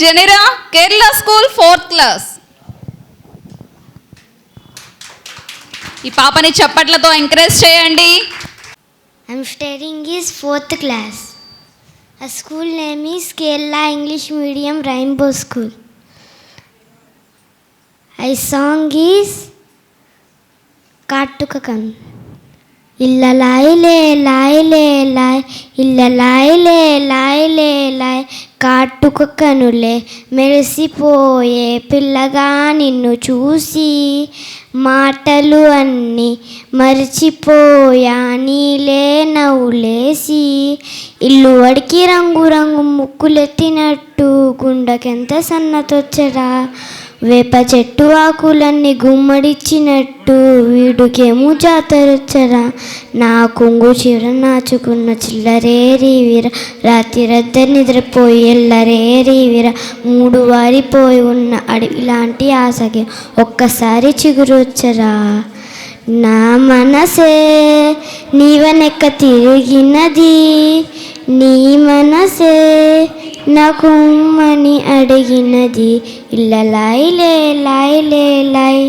జెనిరా, Kerala school 4th class. ఈ పాపని చప్పట్లతో ఎంకరేజ్ చేయండి. I'm studying is 4th class. A school name is Kerala English Medium Rainbow School. I song is Kattukakan. Illa laile laile lai, illa laile laile lai, కాటుకనులే మెరిసిపోయే పిల్లగా నిన్ను చూసి మాటలు అన్నీ మరిచిపోయా నీలే నవ్వులేసి ఇల్లు అడికి రంగు రంగు ముక్కులెత్తినట్టు గుండెకెంత సన్నతొచ్చరా వేప చెట్టు ఆకులన్నీ గుమ్మడిచ్చినట్టు వీడుకేమో జాతరొచ్చరా నా కొంగు చీర నాచుకున్న చిల్లరేరి వీర రాత్రి రద్ద నిద్రపోయి ఎల్లరేరి వీర మూడు వారిపోయి ఉన్న అడవి లాంటి ఆశకి ఒక్కసారి చిగురొచ్చరా నా మనసే నీవనెక్క తిరిగినది నీ మనసే నాకు మని అడిగినది ఇల్ల లాయిలే లాయిలే లాయ్.